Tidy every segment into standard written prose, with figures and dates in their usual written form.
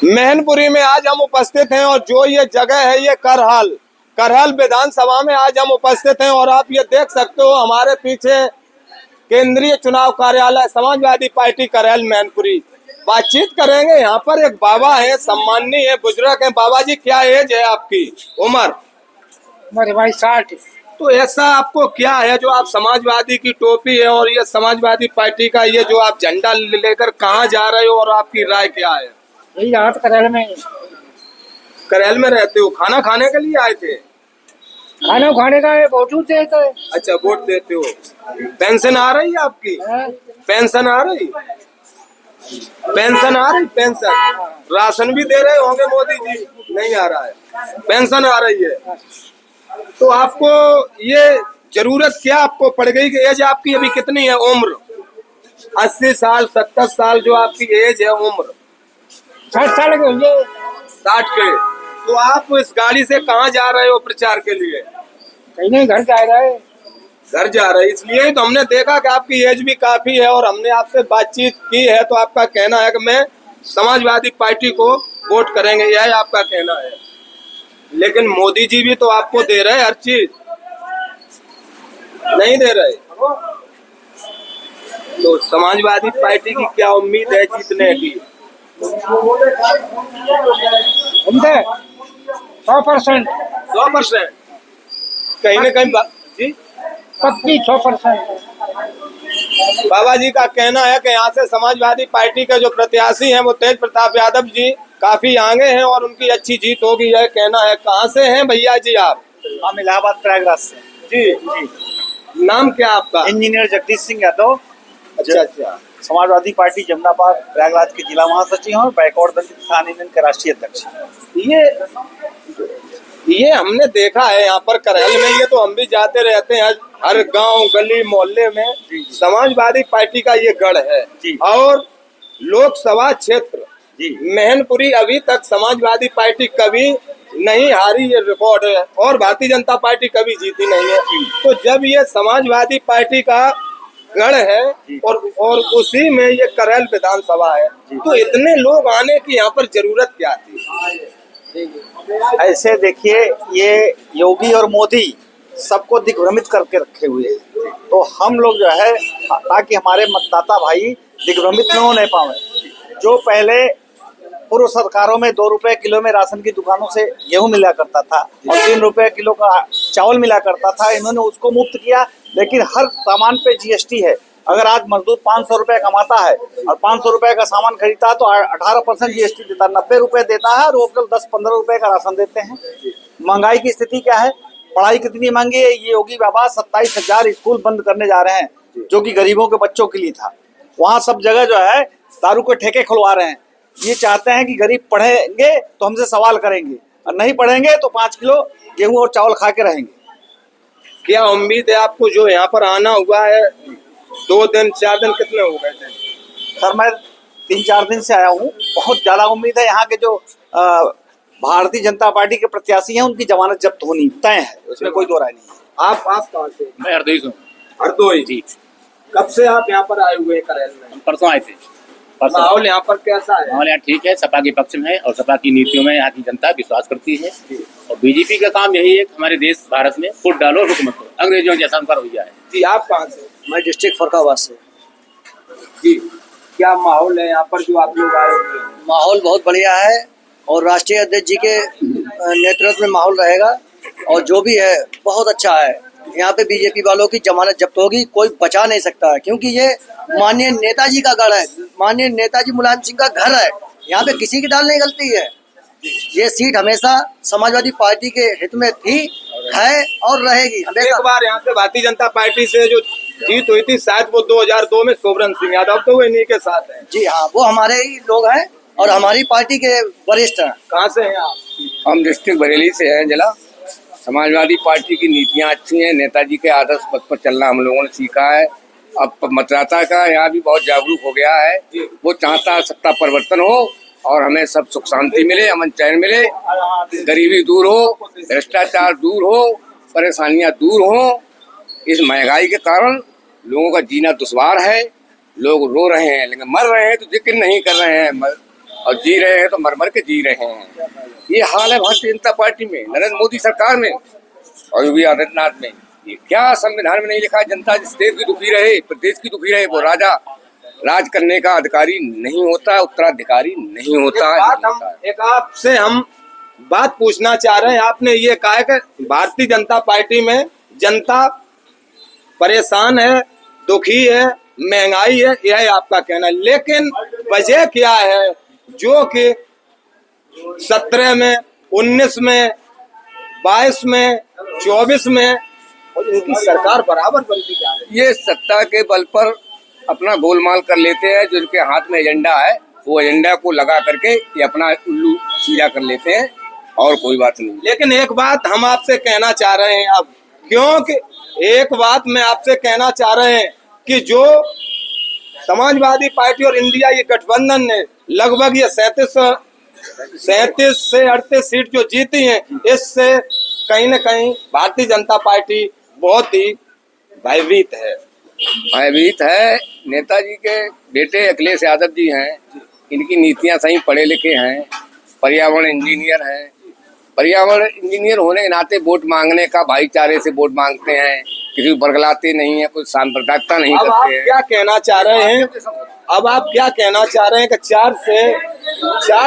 मैनपुरी में आज हम उपस्थित हैं और जो ये जगह है ये करहल विधानसभा में आज हम उपस्थित हैं और आप ये देख सकते हो हमारे पीछे केंद्रीय चुनाव कार्यालय समाजवादी पार्टी करहल मैनपुरी। बातचीत करेंगे। यहाँ पर एक बाबा है, सम्माननीय बुजुर्ग है। बाबा जी, क्या एज है आपकी? उम्र? मेरे भाई 60। तो ऐसा आपको क्या है जो आप समाजवादी की टोपी है और ये समाजवादी पार्टी का ये जो आप झंडा लेकर कहाँ जा रहे हो और आपकी राय क्या है? यही रात करहल में। करहल में रहते हो, खाना खाने के लिए आए थे? खाना खाने का वोट देते हैं। अच्छा, वोट देते हो। पेंशन आ रही है आपकी? पेंशन आ रही? पेंशन आ रही? पेंशन राशन भी दे रहे होंगे मोदी जी? नहीं आ रहा है, पेंशन आ रही है। तो आपको ये जरूरत क्या आपको पड़ गई कि एज आपकी अभी कितनी है? उम्र 80 साल 70 साल जो आपकी एज है उम्र? 60 साल के होंगे। 60 के। तो आप इस गाड़ी से कहाँ जा रहे हो प्रचार के लिए? कहीं नहीं, घर जा रहा है। घर जा रहे, इसलिए ही तो हमने देखा कि आपकी एज भी काफी है और हमने आपसे बातचीत की है। तो आपका कहना है कि मैं समाजवादी पार्टी को वोट करेंगे, यह आपका कहना है। लेकिन मोदी जी भी तो आपको दे रहे हर चीज, नहीं दे रहे। तो समाजवादी पार्टी की क्या उम्मीद है जीतने की? 100%। 100%? कहीं न कहीं जी 100%। बाबा जी का कहना है कि यहाँ से समाजवादी पार्टी के जो प्रत्याशी हैं वो तेज प्रताप यादव जी काफी आगे हैं और उनकी अच्छी जीत होगी, यह कहना है। कहाँ से हैं भैया जी आप? हम इलाहाबाद प्रयागराज से। जी। नाम क्या आपका? इंजीनियर जगदीश सिंह यादव। अच्छा। समाजवादी पार्टी जमनाबाद प्रयागराज के जिला महासचिव हैं और बैकवर्ड दलित किसान यूनियन के राष्ट्रीय अध्यक्ष हैं। ये हमने देखा है यहाँ पर करहल में, ये तो हम भी जाते रहते हैं हर गांव गली मोहल्ले में। समाजवादी पार्टी का ये गढ़ है और लोकसभा क्षेत्र मैनपुरी अभी तक समाजवादी पार्टी कभी नहीं हारी, ये रिकॉर्ड है। और भारतीय जनता पार्टी कभी जीती नहीं है। तो जब ये समाजवादी पार्टी का गढ़ है और उसी में ये करहल विधानसभा है, तो इतने लोग आने की यहाँ पर जरूरत क्या थी? ऐसे देखिए, ये योगी और मोदी सबको दिग्भ्रमित करके रखे हुए हैं। तो हम लोग जो है, ताकि हमारे मतदाता भाई दिग्भ्रमित न होने पाए, जो पहले पूर्व सरकारों में 2 रुपए किलो में राशन की दुकानों से गेहूं मिला करता था और 3 रुपए किलो का चावल मिला करता था, इन्होंने उसको मुक्त किया। लेकिन हर सामान पे जीएसटी है। अगर आज मजदूर 500 रुपए कमाता है और 500 रुपए का सामान खरीदता है तो 18% जीएसटी देता है, 90 रुपए देता है और वो केवल 10-15 रुपए का राशन देते हैं। महंगाई की स्थिति क्या है? पढ़ाई कितनी महंगी है? ये योगी बाबा 27,000 स्कूल बंद करने जा रहे हैं जो कि गरीबों के बच्चों के लिए था। वहाँ सब जगह जो है दारू के ठेके खुलवा रहे हैं। ये चाहते हैं कि गरीब पढ़ेंगे तो हमसे सवाल करेंगे और नहीं पढ़ेंगे तो 5 किलो गेहूं और चावल खा के रहेंगे। क्या उम्मीद है आपको जो यहाँ पर आना हुआ है? 2 दिन 4 दिन कितने हो गए थे? सर, मैं 3-4 दिन से आया हूँ। बहुत ज्यादा उम्मीद है। यहाँ के जो भारतीय जनता पार्टी के प्रत्याशी हैं उनकी जमानत जब्त होनी तय है, उसमें कोई दो राय नहीं है। आप कहाँ से? मैं हरदोई से। हरदोई जी। कब से आप यहाँ पर आए हुए हैं करहल में? हम परसों आए थे। माहौल यहाँ पर कैसा है? माहौल यहाँ ठीक है, सपा के पक्ष में है और सपा की नीतियों में यहाँ की जनता विश्वास करती है। और बीजेपी का काम यही है कि हमारे देश भारत में फुट डालो, हुकूमत करो, अंग्रेजों जैसा उनका रवैया है। जी। आप कहाँ से? मैं डिस्ट्रिक्ट फरुखाबाद से। जी। क्या माहौल है यहाँ पर जो आप लोग आए हुए हैं? माहौल बहुत बढ़िया है और राष्ट्रीय अध्यक्ष जी के नेतृत्व में माहौल रहेगा और जो भी है बहुत अच्छा है। यहाँ पे बीजेपी वालों की जमानत जब्त होगी, कोई बचा नहीं सकता है, क्योंकि ये माननीय नेताजी का गढ़ है, माननीय नेताजी मुलायम सिंह का घर है। यहाँ पे किसी की दाल नहीं गलती है। ये सीट हमेशा समाजवादी पार्टी के हित में थी, है और रहेगी हमेशा। एक बार यहाँ से भारतीय जनता पार्टी से जो जीत हुई थी शायद वो 2002 में सोबरन सिंह यादव, तो वो इन्हीं के साथ है। जी हाँ, वो हमारे ही लोग हैं और हमारी पार्टी के वरिष्ठ हैं। कहाँ से हैं आप? हम डिस्ट्रिक्ट बरेली से हैं जिला। समाजवादी पार्टी की नीतियां अच्छी हैं, नेताजी के आदर्श पथ पर चलना हम लोगों ने सीखा है। अब मतदाता का यहाँ भी बहुत जागरूक हो गया है। वो चाहता है सत्ता परिवर्तन हो और हमें सब सुख शांति मिले, अमन चैन मिले, गरीबी दूर हो, भ्रष्टाचार दूर हो, परेशानियां दूर हो। इस महंगाई के कारण लोगों का जीना दुश्वार है। लोग रो रहे हैं लेकिन मर रहे हैं तो जिक्र नहीं कर रहे हैं। और जी रहे हैं तो मर मर के जी रहे हैं। ये हाल है भारतीय जनता पार्टी में, नरेंद्र मोदी सरकार में और योगी आदित्यनाथ में। ये क्या संविधान में नहीं लिखा है जनता जिस देश की दुखी रहे, प्रदेश की दुखी रहे, वो राजा राज करने का अधिकारी नहीं होता है, उत्तराधिकारी नहीं होता है। एक आपसे हम बात पूछना चाह रहे हैं। आपने ये कहा है कि भारतीय जनता पार्टी में जनता परेशान है, दुखी है, महंगाई है, यह आपका कहना है। लेकिन वजह क्या है जो कि 17 में, 19 में, 22 में, 24 में और इनकी सरकार बराबर बनती जा रही है? ये सत्ता के बल पर अपना गोलमाल कर लेते हैं। जो इनके हाथ में एजेंडा है वो एजेंडा को लगा करके ये अपना उल्लू सीधा कर लेते हैं और कोई बात नहीं। लेकिन एक बात हम आपसे कहना चाह रहे हैं अब, क्योंकि एक बात मैं आपसे कहना चाह रहे हैं कि जो समाजवादी पार्टी और इंडिया ये गठबंधन ने लगभग ये 37 से 38 सीट जो जीती हैं, इससे कहीं न कहीं भारतीय जनता पार्टी बहुत ही भयभीत है। भयभीत है। नेताजी के बेटे अखिलेश यादव जी हैं, इनकी नीतियां सही, पढ़े लिखे हैं, पर्यावरण इंजीनियर हैं। पर्यावरण इंजीनियर होने के नाते वोट मांगने का भाईचारे से वोट मांगते हैं, किसी को बरगलाते नहीं है, कुछ सांप्रदायिकता नहीं अब आप करते हैं। क्या कहना चाह रहे हैं? अब आप क्या कहना चाह रहे हैं कि 4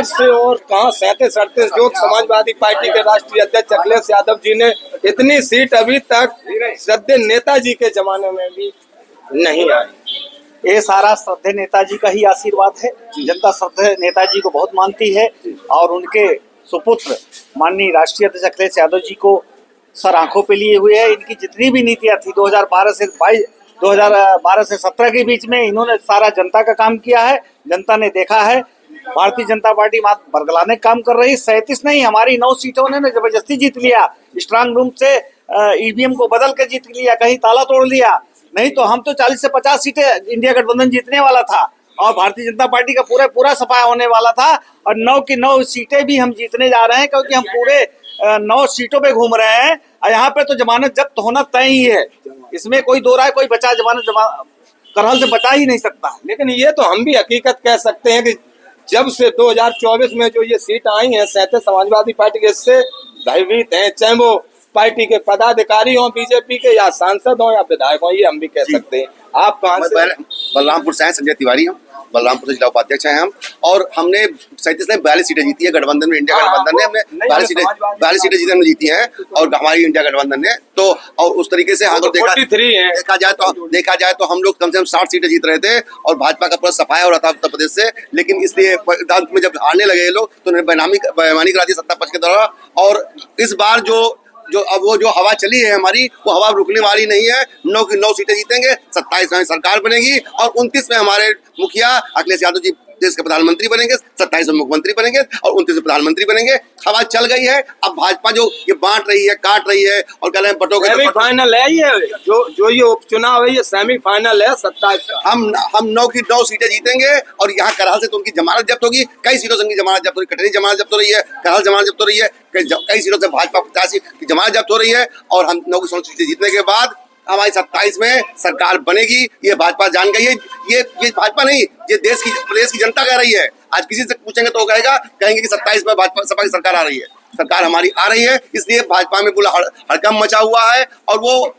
से और कहाँ 37-38 जो समाजवादी पार्टी के राष्ट्रीय अध्यक्ष अखिलेश यादव जी ने इतनी सीट अभी तक श्रद्धेय नेताजी के जमाने में भी नहीं आई। ये सारा श्रद्धेय नेताजी का ही आशीर्वाद है। जनता श्रद्धेय नेताजी को बहुत मानती है और उनके सुपुत्र माननीय राष्ट्रीय अध्यक्ष अखिलेश यादव जी को सर आंखों पे लिए हुए है। इनकी जितनी भी नीतियां थी 2012 से 17 के बीच में इन्होंने सारा जनता का काम किया है। जनता ने देखा है भारतीय जनता पार्टी बरगलाने काम कर रही। 37 नहीं, हमारी 9 सीटों ने जबरदस्ती जीत लिया। स्ट्रांग रूम से ईवीएम को बदल के जीत लिया, कहीं ताला तोड़ लिया। नहीं तो हम तो 40 से 50 सीटें इंडिया गठबंधन जीतने वाला था और भारतीय जनता पार्टी का पूरा सफाया होने वाला था और 9 की 9 सीटें भी हम जीतने जा रहे हैं, क्योंकि हम पूरे 9 सीटों पे घूम रहे हैं और यहाँ पे तो जमानत जब्त होना तय ही है। इसमें कोई दो राय, कोई बचा जमानत करहल से बचा ही नहीं सकता। लेकिन ये तो हम भी हकीकत कह सकते हैं कि जब से 2024 में जो ये सीट आई हैं 37 समाजवादी पार्टी के, इससे भयभीत हैं, चाहे वो पार्टी के पदाधिकारी हों, बीजेपी के, या सांसद हों या विधायक हों, ये हम भी कह सकते हैं। आप कहाँ से? बलरामपुर से हैं, संजय तिवारी। हम बलरामपुर से जिला उपाध्यक्ष हैं हम, और हमने 37 में 42 सीटें जीती है गठबंधन में। इंडिया गठबंधन ने हमने 42 सीटें जीती, हमने जीती हैं और हमारी इंडिया गठबंधन ने तो, और उस तरीके से अगर देखा जाए तो हम लोग कम से कम 60 सीटें जीत रहे थे और भाजपा का पूरा सफाया हो रहा था उत्तर प्रदेश से। लेकिन इसलिए अंत में जब हारने लगे ये लोग तो उन्होंने बेईमानी करा दी सत्ता पक्ष के द्वारा। और इस बार जो हवा चली है हमारी, वो हवा रुकने वाली नहीं है। 9 की 9 सीटें जीतेंगे, 27 में सरकार बनेगी और 29 में हमारे मुखिया अखिलेश यादव जी देश के प्रधानमंत्री बनेंगे, 27 में मुख्यमंत्री बनेंगे और 29 में प्रधानमंत्री बनेंगे। हवा चल गई है। अब भाजपा जो ये बांट रही है, काट रही है और कह रहे हैं बटोगे। सेमीफाइनल है ये, जो ये उपचुनाव है, ये सेमीफाइनल है 27 का। हम 9 की 9 सीटें जीतेंगे और यहाँ करहल से तो उनकी जमानत जब्त होगी। कई सीटों से उनकी जमानत जब्त हो रही है, कटनी जमानत जब्त हो रही है, करहल जमानत जब्त हो रही है, कई सीटों से भाजपा प्रत्याशी की जमानत जब्त हो रही है। और हम 9 की 9 सीटें जीतने के बाद हमारी 27 में सरकार बनेगी, ये भाजपा जान गई है। ये भाजपा नहीं, ये प्रदेश की जनता कह रही है। आज किसी से पूछेंगे तो कहेंगे कि 27 में भाजपा सपा की सरकार आ रही है। सरकार हमारी आ रही है, इसलिए भाजपा में पूरा हड़कंप मचा हुआ है और वो